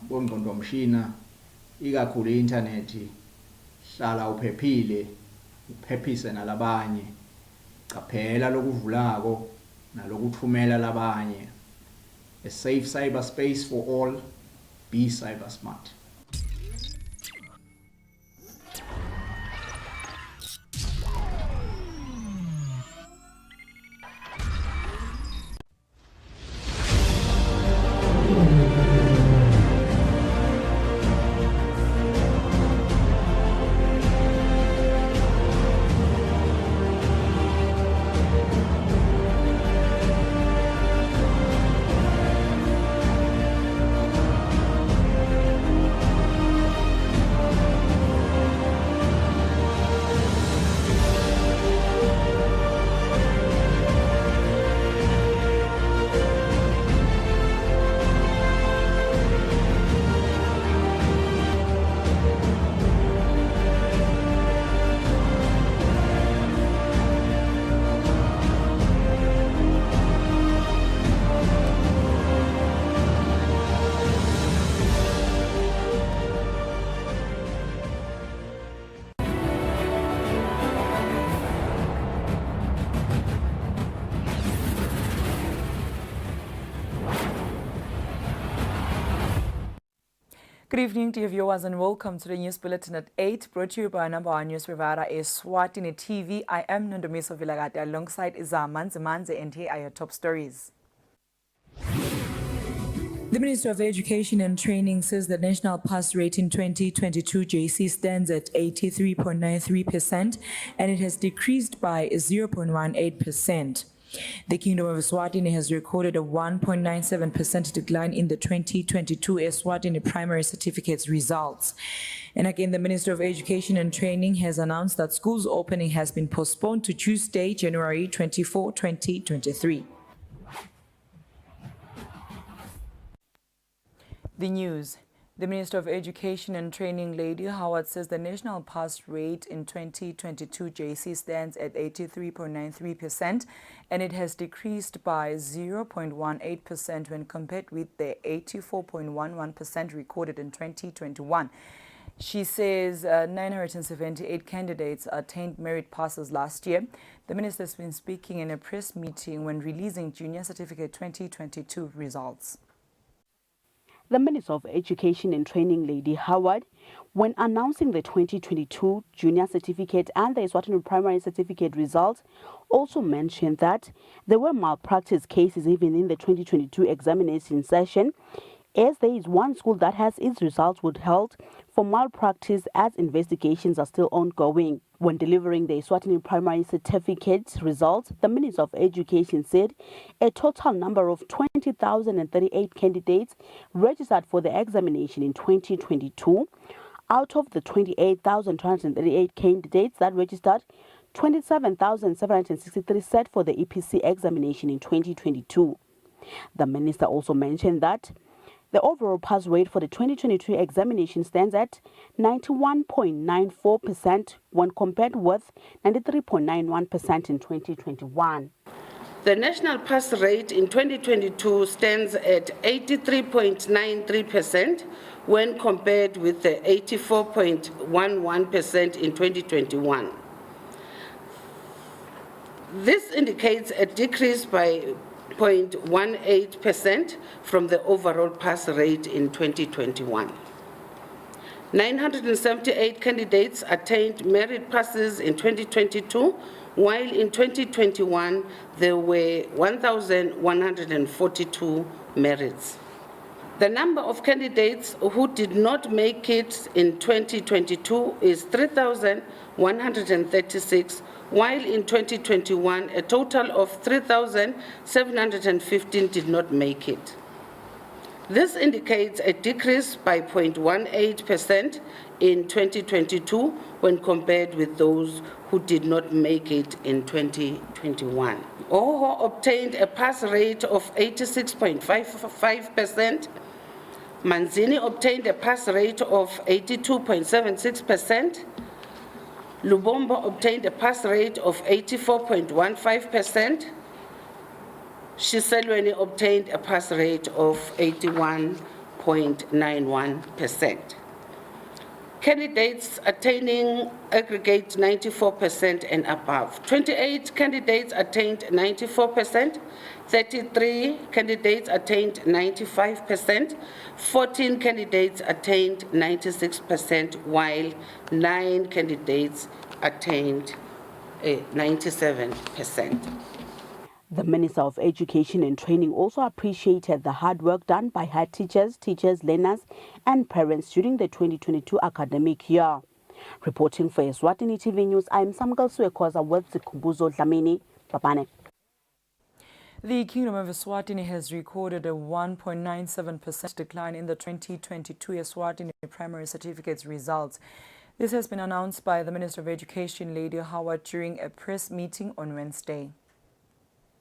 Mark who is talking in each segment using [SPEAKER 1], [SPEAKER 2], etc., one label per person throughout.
[SPEAKER 1] bongqondomshina ikakhulu i-internet hlala uphephile uphephise nalabanye caphela lokuvulako nalokuthumela labanye a safe cyberspace for all be cyber smart.
[SPEAKER 2] Good evening, dear viewers, and welcome to the News Bulletin at 8, brought to you by number one news provider Eswatini TV. I am Nondomiso Vilagati alongside Manze Manze, and here are your top stories. The Minister of Education and Training says the national pass rate in 2022 JC stands at 83.93% and it has decreased by 0.18%. The Kingdom of Eswatini has recorded a 1.97% decline in the 2022 Eswatini primary certificates results. And again, the Minister of Education and Training has announced that schools opening has been postponed to Tuesday, January 24, 2023. The news. The Minister of Education and Training, Lady Howard, says the national pass rate in 2022 JC stands at 83.93% and it has decreased by 0.18% when compared with the 84.11% recorded in 2021. She says 978 candidates attained merit passes last year. The minister has been speaking in a press meeting when releasing Junior Certificate 2022 results.
[SPEAKER 3] The Minister of Education and Training, Lady Howard, when announcing the 2022 Junior Certificate and the Eswatini Primary Certificate results, also mentioned that there were malpractice cases even in the 2022 examination session, as there is one school that has its results withheld for malpractice as investigations are still ongoing. When delivering the Eswatini Primary Certificate results, the Minister of Education said a total number of 20,038 candidates registered for the examination in 2022. Out of the 28,238 candidates that registered, 27,763 sat for the EPC examination in 2022. The minister also mentioned that the overall pass rate for the 2022 examination stands at 91.94% when compared with 93.91% in 2021.
[SPEAKER 4] The national pass rate in 2022 stands at 83.93% when compared with the 84.11% in 2021. This indicates a decrease by 0.18% from the overall pass rate in 2021. 978 candidates attained merit passes in 2022, while in 2021 there were 1,142 merits. The number of candidates who did not make it in 2022 is 3,136, while in 2021 a total of 3,715 did not make it. This indicates a decrease by 0.18% in 2022 when compared with those who did not make it in 2021. Oho obtained a pass rate of 86.55%. Manzini obtained a pass rate of 82.76%. Lubombo obtained a pass rate of 84.15%. Shiselweni obtained a pass rate of 81.92%. 90.91%. Candidates attaining aggregate 94% and above. 28 candidates attained 94%, 33 candidates attained 95%, 14 candidates attained 96%, while 9 candidates attained 97%.
[SPEAKER 3] The Minister of Education and Training also appreciated the hard work done by her teachers, learners, and parents during the 2022 academic year. Reporting for Eswatini TV News, I'm Samgal Suekoza with Zikhumbuzo Dlamini. Babane.
[SPEAKER 2] The Kingdom of Eswatini has recorded a 1.97% decline in the 2022 Eswatini primary certificates results. This has been announced by the Minister of Education, Lady Howard, during a press meeting on Wednesday.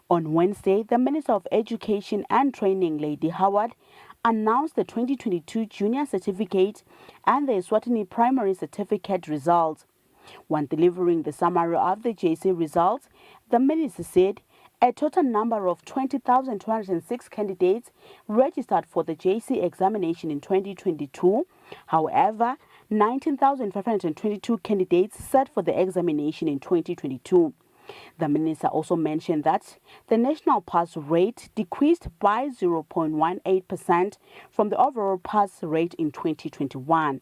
[SPEAKER 3] On Wednesday, the Minister of Education and Training, Lady Howard, announced the 2022 Junior Certificate and the Eswatini Primary Certificate results. When delivering the summary of the JC results, the Minister said a total number of 20,206 candidates registered for the JC examination in 2022. However, 19,522 candidates sat for the examination in 2022. The Minister also mentioned that the national pass rate decreased by 0.18% from the overall pass rate in 2021.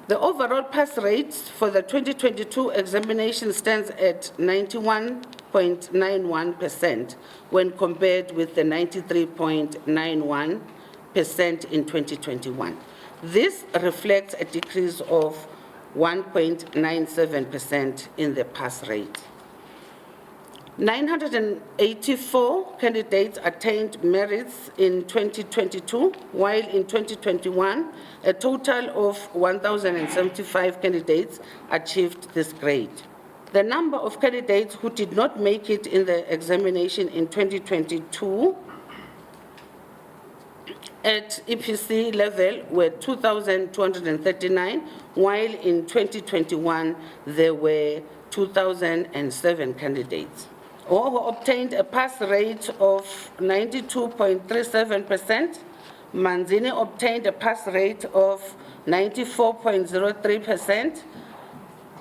[SPEAKER 4] The overall pass rate for the 2022 examination stands at 91.91% when compared with the 93.91% in 2021. This reflects a decrease of 1.97% in the pass rate. 984 candidates attained merits in 2022, while in 2021, a total of 1,075 candidates achieved this grade. The number of candidates who did not make it in the examination in 2022 at EPC level were 2,239, while in 2021, there were 2,007 candidates. Who obtained a pass rate of 92.37%. Manzini obtained a pass rate of 94.03%.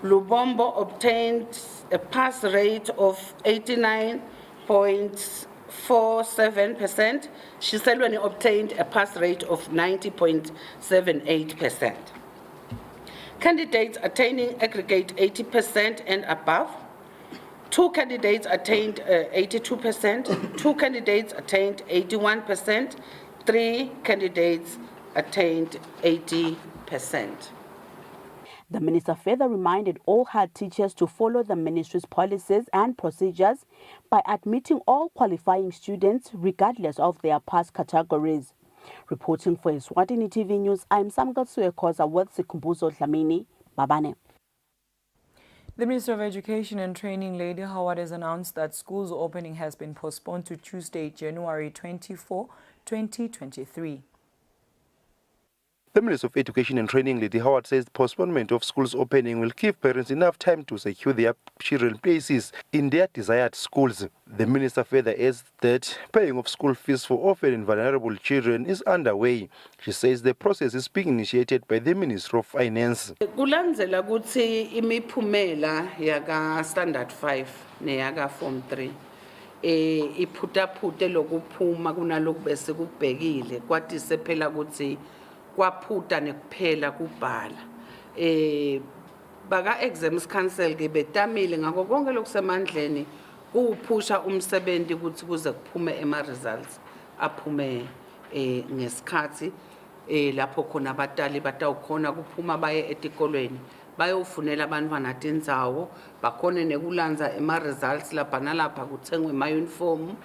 [SPEAKER 4] Lubombo obtained a pass rate of 89.47%. Shiselweni obtained a pass rate of 90.78%. Candidates attaining aggregate 80% and above. 2 candidates attained 82%, 2 candidates attained 81%, 3 candidates attained 80%.
[SPEAKER 3] The Minister further reminded all her teachers to follow the Ministry's policies and procedures by admitting all qualifying students regardless of their pass categories. Reporting for Eswatini TV News, I'm Samgal Suekoza with Zikhumbuzo Dlamini. Babane.
[SPEAKER 2] The Minister of Education and Training, Lady Howard, has announced that schools opening has been postponed to Tuesday, January 24, 2023.
[SPEAKER 5] The Minister of Education and Training, Lady Howard, says the postponement of schools opening will give parents enough time to secure their children places in their desired schools. The Minister further adds that paying of school fees for orphan and vulnerable children is underway. She says the process is being initiated by the Ministry of Finance.
[SPEAKER 4] Kulandzela kutsi imiphumela yaka standard 5 neyaka form 3 iphutaphute lokuphuma kunaloku bese kubhekile kwatise phela kutsi kwaphuta nekuphela kubhala baka exams cancel ke betamile ngakho konke lokusemandleni kuphusha umsebenzi ukuthi kuze kuphume ema results aphume ngesikhathi lapho khona abatali batawukhona kuphuma baye etikolweni bayofunela abantwana tindzawo bakhona nekulandza ema results lapha nalapha kuthengwe ama uniform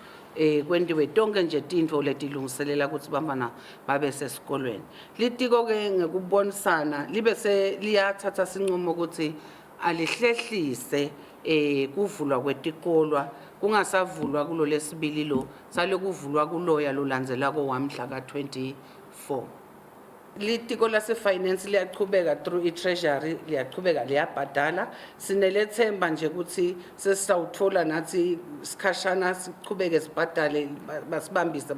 [SPEAKER 4] kwendiwe tonke nje tintfo letilungiselela ukuthi bantwana babe sesikolweni. Litiko ke ngekubonisana libe se liyathatha sinqumo ukuthi alihlehlise kuvulwa kwetikolwa kungasavulwa kulo lesibili lo sale kuvulwa kuloya lolandzelako wamhla ka 24. litiko lase finance liyaqhubeka through i-treasury liyaqhubeka liyabhadala sinelethemba nje ukuthi sesizawuthola nathi sikhashana siqhubeke sibhadale basibambise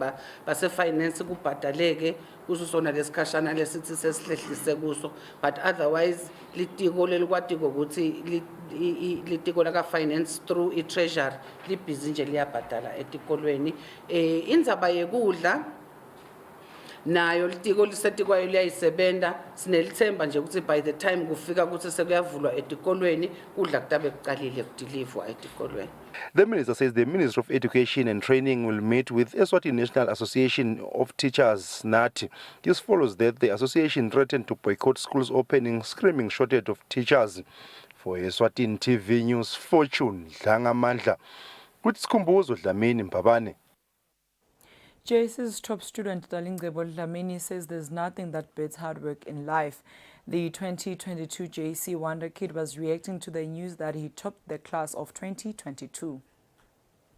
[SPEAKER 4] base finance kubhadaleke kuso sona lesikhashana lesithi sesihlehlise kuso but otherwise litiko lelikwatiko ukuthi litiko laka finance through i-treasury libhizi nje liyabhadala etikolweni indzaba yekudla nayo litiko lisetikwayo liyayisebenta sinelithemba nje ukuthi by the time kufika ukuthi sekuyavulwa etikolweni kudla kutabe kuqalile kudilivwa etikolweni.
[SPEAKER 5] The minister says the Ministry of Education and Training will meet with Eswatini National Association of Teachers, NAT. This follows that the association threatened to boycott schools opening, screaming shortage of teachers. For Eswatini TV News, Fortune Dlangamandla. With Skumbuzo Dlamini Mbabane.
[SPEAKER 2] JS's top student Dalingebo Dlamini says there's nothing that beats hard work in life. The 2022 JC Wonder Kid was reacting to the news that he topped the class of 2022.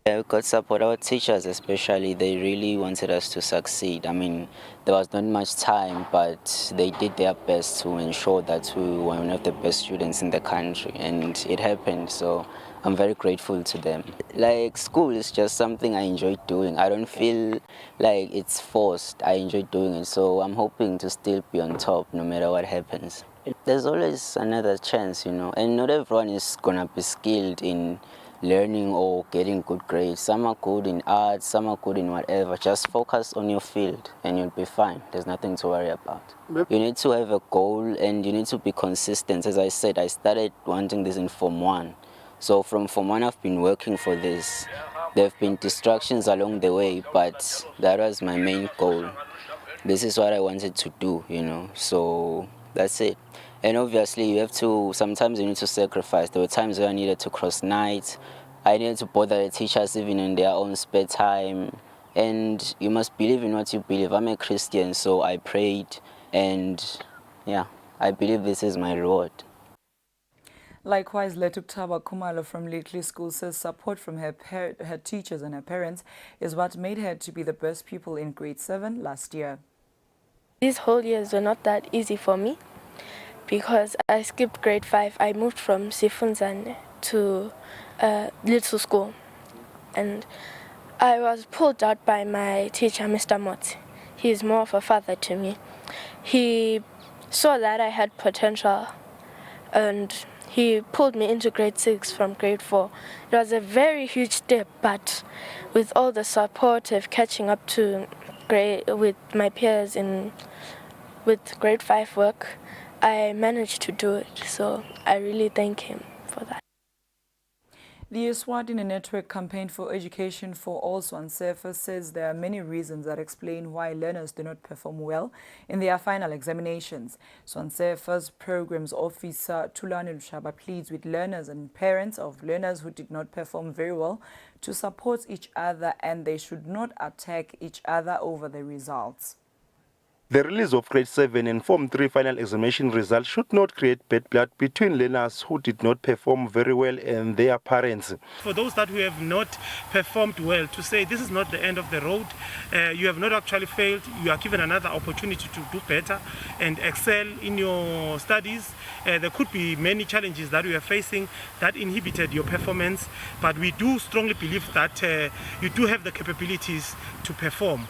[SPEAKER 6] Yeah, we got support. Our teachers especially, they really wanted us to succeed. I mean, there was not much time, but they did their best to ensure that we were one of the best students in the country, and it happened, so I'm very grateful to them. Like, school is just something I enjoy doing. I don't feel like it's forced. I enjoy doing it, so I'm hoping to still be on top no matter what happens. There's always another chance, you know, and not everyone is gonna be skilled in learning or getting good grades. Some are good in art, some are good in whatever. Just focus on your field and you'll be fine. There's nothing to worry about. You need to have a goal and you need to be consistent. As I said, I started wanting this in Form 1. So from Form 1, I've been working for this. There have been distractions along the way, but that was my main goal. This is what I wanted to do, you know, so that's it. And obviously you have to, sometimes you need to sacrifice. There were times where I needed to cross nights. I needed to bother the teachers even in their own spare time. And you must believe in what you believe. I'm a Christian, so I prayed. And yeah, I believe this is my reward.
[SPEAKER 2] Likewise, Letuktaba Kumalo from Little School says support from her teachers and her parents is what made her to be the best pupil in grade 7 last year.
[SPEAKER 7] These whole years were not that easy for me because I skipped grade 5. I moved from Sifunzane to Little School, and I was pulled out by my teacher, Mr. Motsi. He is more of a father to me. He saw that I had potential and he pulled me into grade 6 from grade 4. It was a very huge step, but with all the support of catching up to with my peers with grade 5 work, I managed to do it. So I really thank him for that.
[SPEAKER 2] The Eswatini Network Campaign for Education for All Swansefa says there are many reasons that explain why learners do not perform well in their final examinations. Swansefa's Programs Officer Tulani Lushaba pleads with learners and parents of learners who did not perform very well to support each other, and they should not attack each other over the results.
[SPEAKER 5] The release of grade 7 and Form 3 final examination results should not create bad blood between learners who did not perform very well and their parents.
[SPEAKER 8] For those that who have not performed well, to say this is not the end of the road, you have not actually failed, you are given another opportunity to do better and excel in your studies. There could be many challenges that we are facing that inhibited your performance, but we do strongly believe that you do have the capabilities to perform.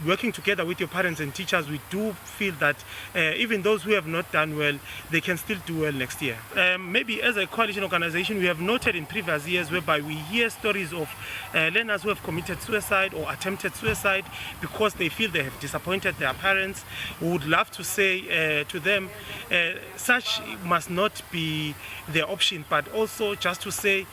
[SPEAKER 8] Working together with your parents and teachers, we do feel that even those who have not done well, they can still do well next year. Maybe as a coalition organization, we have noted in previous years whereby we hear stories of learners who have committed suicide or attempted suicide because they feel they have disappointed their parents. We would love to say to them, such must not be their option, but also just to say,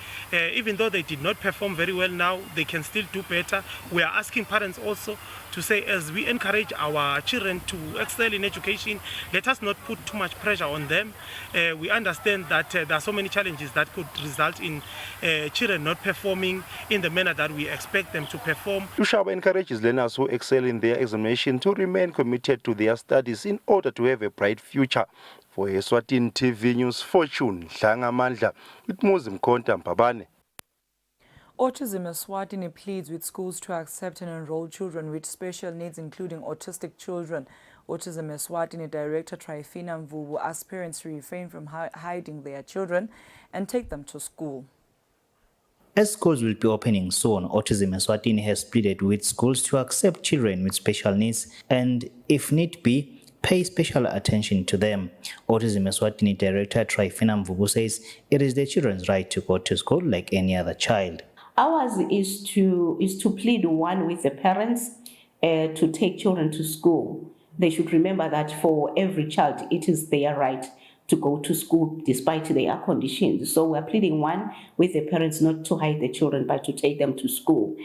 [SPEAKER 8] even though they did not perform very well now, they can still do better. We are asking parents also to say, as we encourage our children to excel in education, let us not put too much pressure on them. We understand that there are so many challenges that could result in children not performing in the manner that we expect them to perform.
[SPEAKER 5] Lushaba encourages learners who excel in their examination to remain committed to their studies in order to have a bright future. For Eswatini TV News, Fortune Dlangamandla with Muslim Konta Mbabane.
[SPEAKER 2] Autism Eswatini pleads with schools to accept and enroll children with special needs, including autistic children. Autism Eswatini Director Trifina Mvubu asked parents to refrain from hiding their children and take them to school.
[SPEAKER 9] As schools will be opening soon, Autism Eswatini has pleaded with schools to accept children with special needs and, if need be, pay special attention to them. Autism Eswatini Director Trifina Mvubu says it is the children's right to go to school like any other child.
[SPEAKER 10] Ours is to plead one with the parents to take children to school. They should remember that for every child, it is their right to go to school despite their conditions. So we're pleading one with the parents not to hide the children, but to take them to school.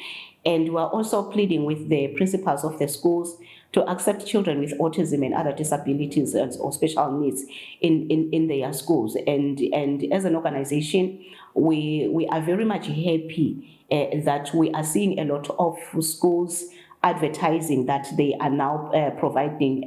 [SPEAKER 10] And we're also pleading with the principals of the schools to accept children with autism and other disabilities or special needs in their schools. And as an organization, we are very much happy that we are seeing a lot of schools advertising that they are now providing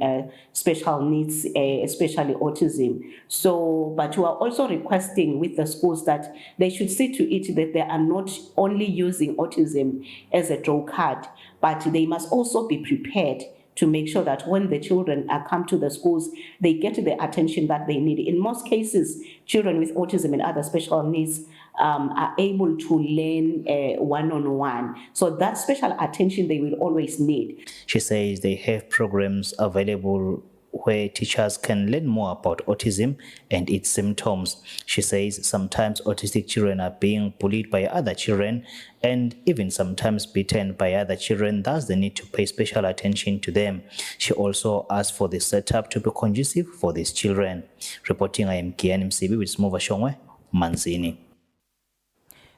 [SPEAKER 10] special needs, especially autism. So, but we are also requesting with the schools that they should see to it that they are not only using autism as a draw card, but they must also be prepared to make sure that when the children come to the schools, they get the attention that they need. In most cases, children with autism and other special needs are able to learn one-on-one. So that special attention they will always need.
[SPEAKER 9] She says they have programs available where teachers can learn more about autism and its symptoms. She says sometimes autistic children are being bullied by other children and even sometimes beaten by other children, thus they need to pay special attention to them. She also asked for the setup to be conducive for these children. Reporting, I am KNMCB with Smova Shongwe, Manzini.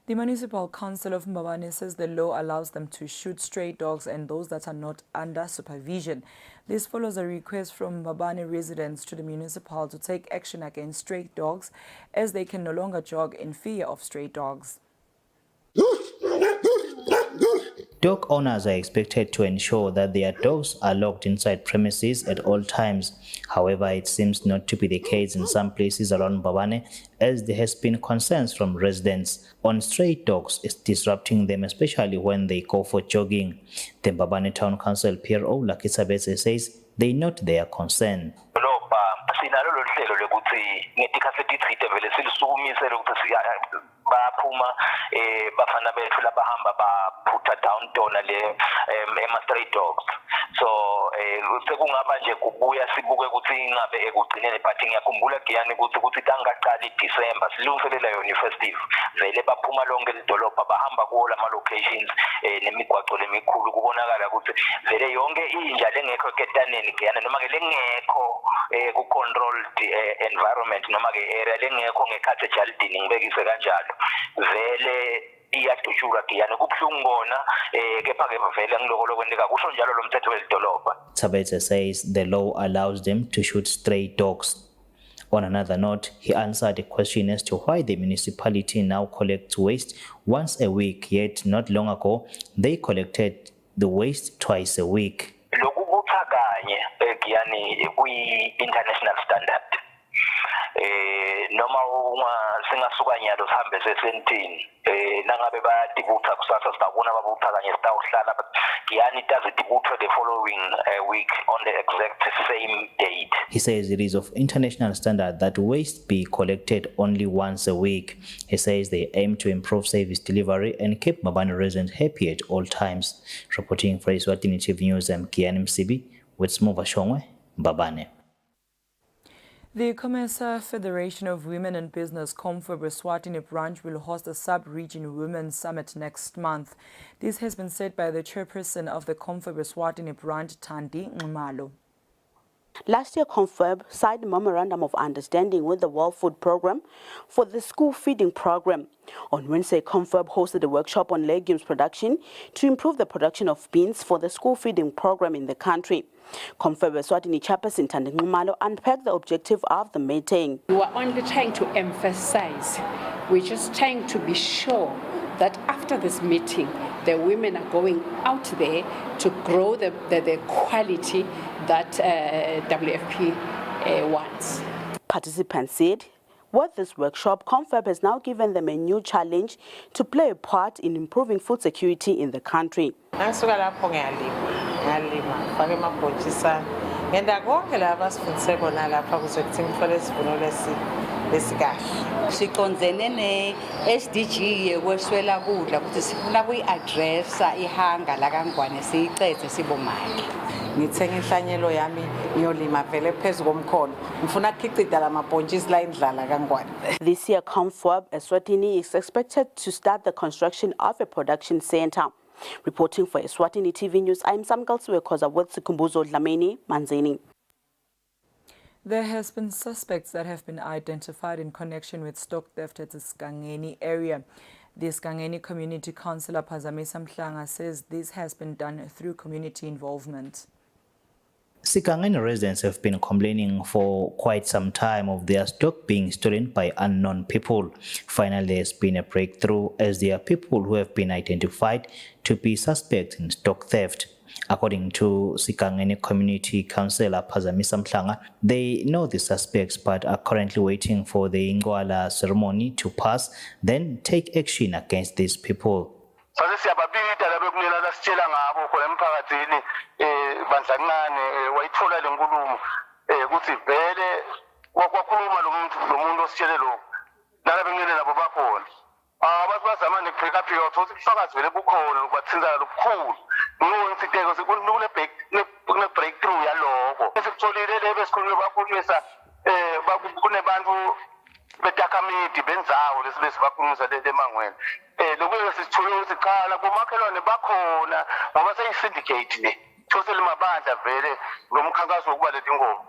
[SPEAKER 2] The Municipal Council of Mbabane says the law allows them to shoot stray dogs and those that are not under supervision. This follows a request from Mbabane residents to the municipal to take action against stray dogs as they can no longer jog in fear of stray dogs.
[SPEAKER 9] Dog owners are expected to ensure that their dogs are locked inside premises at all times. However, it seems not to be the case in some places around Mbabane, as there has been concerns from residents on stray dogs disrupting them, especially when they go for jogging. The Mbabane Town Council PRO Lakisabese says they note their concern.
[SPEAKER 11] baphuma bafana bethu labahamba baphutha downtown stray dogs. So sekungaba nje kubuya sibuke ukuthi ingabe ekugcineni but ngiyakhumbula Giyani ukuthi tangaqala iDecember silungiselela yona ifestive vele baphuma lonke lidolobha bahamba kuwo lama locations nemigwaqo lemikhulu kubonakala ukuthi vele yonke inja lengekho eketaneni Giyani noma ke lengekho ku controlled environment noma ke area lengekho ngekhathi ejaldini ngibekise kanjalo vele iyadutshulwa Giyani kubhlungu bona kepha ke vele ngilokho kwendeka kusho njalo lo mthetho welidolobha.
[SPEAKER 9] Tabete says the law allows them to shoot stray dogs. On another note, he answered a question as to why the municipality now collects waste once a week, yet not long ago they collected the waste twice a week.
[SPEAKER 11] Lokhu kuthakanye Giyani kwi-international standard. Noma singasuka nyalo sihambe sesentini nangabe bayadibutha kusasa sitabona babutha kanye sitawuhlala but Giyani does it dibutha the following week on the exact same date.
[SPEAKER 9] He says it is of international standard that waste be collected only once a week. He says they aim to improve service delivery and keep Mbabane residents happy at all times. Reporting for Eswatini TV News, I'm KNMCB with Smova Shongwe, Mbabane.
[SPEAKER 2] The COMESA Federation of Women in Business Confab Eswatini branch will host a sub-region women's summit next month. This has been said by the chairperson of the Confab Eswatini branch, Thandi Ngumalo.
[SPEAKER 3] Last year, Confab signed a memorandum of understanding with the World Food Programme for the school feeding program. On Wednesday, Confab hosted a workshop on legumes production to improve the production of beans for the school feeding program in the country. Confab Eswatini chairperson Thandi Ngumalo unpacked the objective of the meeting.
[SPEAKER 12] We are only trying to emphasize, we're just trying to be sure that after this meeting, the women are going out there to grow the quality that WFP wants.
[SPEAKER 3] Participants said, with this workshop, Confab has now given them a new challenge to play a part in improving food security in the country.
[SPEAKER 13] ngenda konke laba sifundise kona lapha kuze kuthi ngithole isivuno lesikahle.
[SPEAKER 14] Siqondzene ne-SDG yekweswela kudla ukuthi sifuna kuyi-addressa ihanga lakangwane siyiqede sibomake.
[SPEAKER 13] Ngithenga inhlanyelo yami ngiyolima vele phezu komkhono. Ngifuna ukukhicida lamabhontshisi la indlala kangwane.
[SPEAKER 3] This year, ComForb Eswatini is expected to start the construction of a production center. Reporting for Eswatini TV News, I'm Samkal Suekoza with Sikumbuzo Dlamini Manzini.
[SPEAKER 2] There has been suspects that have been identified in connection with stock theft at the Skangeni area. The Skangeni Community Councillor Phazamisa Mhlanga says this has been done through community involvement.
[SPEAKER 9] Sikangeni residents have been complaining for quite some time of their stock being stolen by unknown people. Finally, there's been a breakthrough as there are people who have been identified to be suspects in stock theft. According to Sikangeni Community Councillor Phazamisa Mhlanga, they know the suspects but are currently waiting for the Ngwala ceremony to pass, then take action against these people.
[SPEAKER 5] Bandlangane wayithola lenkulumo ukuthi vele wakhuluma lo muntu ositshele lo nala bengene labo bakhona abantu bazama ne-break up yotho ubufakazi vele bukhona bathinta lokukhulu ngibona isiteko sikune breakthrough yaloko esikutholile lebe sikhulume bakhulumisa kunebantu betakamidi benzawo lesibese bakhulumisa lemangweni lokho sisithole usikhala kumakhelwane bakhona ngoba seyi-syndicate le thosele mabandla vele ngomkhankaso wokuba leti ngoma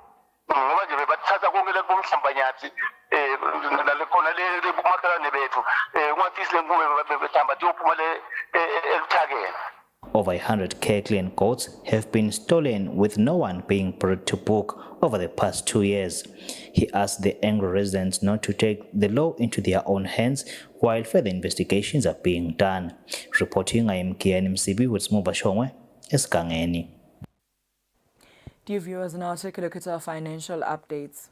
[SPEAKER 5] ngoba nje bebathatha konke le bomhlambanyathi nalekhona le kumakhelwane bethu ungathisi le nkume behamba tiyophuma le eluthakeni.
[SPEAKER 9] Over 100 cattle and goats have been stolen with no one being brought to book over the past 2 years. He asked the angry residents not to take the law into their own hands while further investigations are being done. Reporting, I am Kian Msibi with Smuba Shongwe, Eskangeni.
[SPEAKER 2] Dear viewers, now take a look at our financial updates.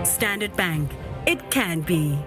[SPEAKER 15] Standard Bank. It can be.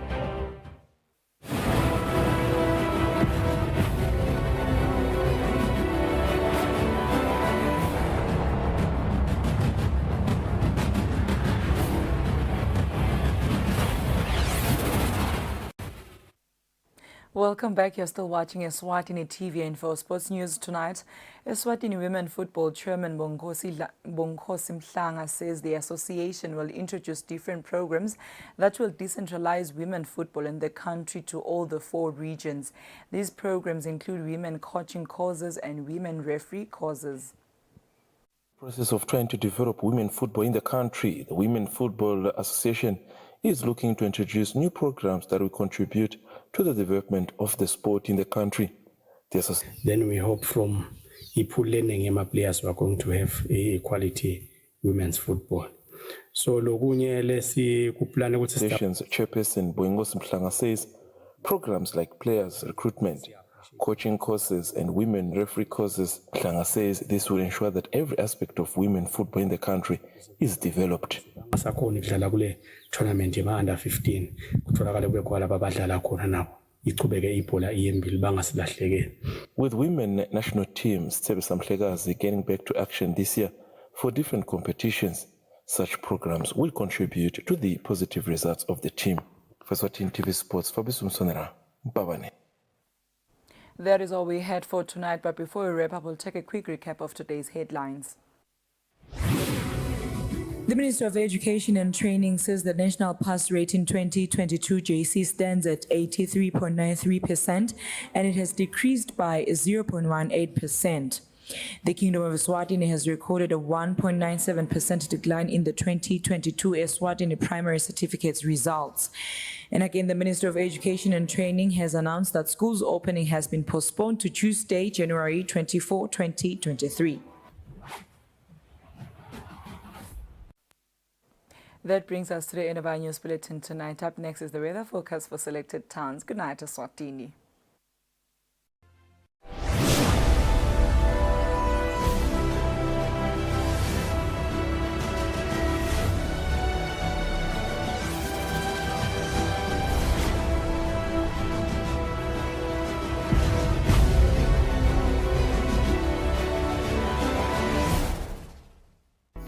[SPEAKER 2] Welcome back. You're still watching Eswatini TV, and for sports news tonight, Eswatini Women Football Chairman Bongkosi Mhlanga says the association will introduce different programs that will decentralize women football in the country to all the 4 regions. These programs include women coaching courses and women referee courses.
[SPEAKER 16] Process of trying to develop women football in the country, the Women Football Association is looking to introduce new programs that will contribute to the development of the sport in the country.
[SPEAKER 17] Then we hope from IPU learning my players were going to have a quality women's football. So
[SPEAKER 16] Association's chairperson Boengosi Mhlanga says programs like players recruitment, coaching courses and women referee courses, Mhlanga says this will ensure that every aspect of women football in the country is developed.
[SPEAKER 17] Tournament under 15
[SPEAKER 16] with women national teams getting back to action this year for different competitions, such programs will contribute to the positive results of the team. For Eswatini TV Sports, Fabrice Msonera, Babane.
[SPEAKER 2] That is all we had for tonight, but before we wrap up, we'll take a quick recap of today's headlines. The Minister of Education and Training says the national pass rate in 2022 JC stands at 83.93%, and it has decreased by 0.18%. The Kingdom of Eswatini has recorded a 1.97% decline in the 2022 Eswatini primary certificates results. And again, the Minister of Education and Training has announced that schools opening has been postponed to Tuesday, January 24, 2023. That brings us to the end of our news bulletin tonight. Up next is the weather forecast for selected towns. Good night, Eswatini.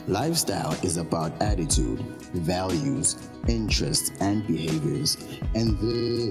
[SPEAKER 18] Lifestyle is about attitude, values, interests, and behaviors, and this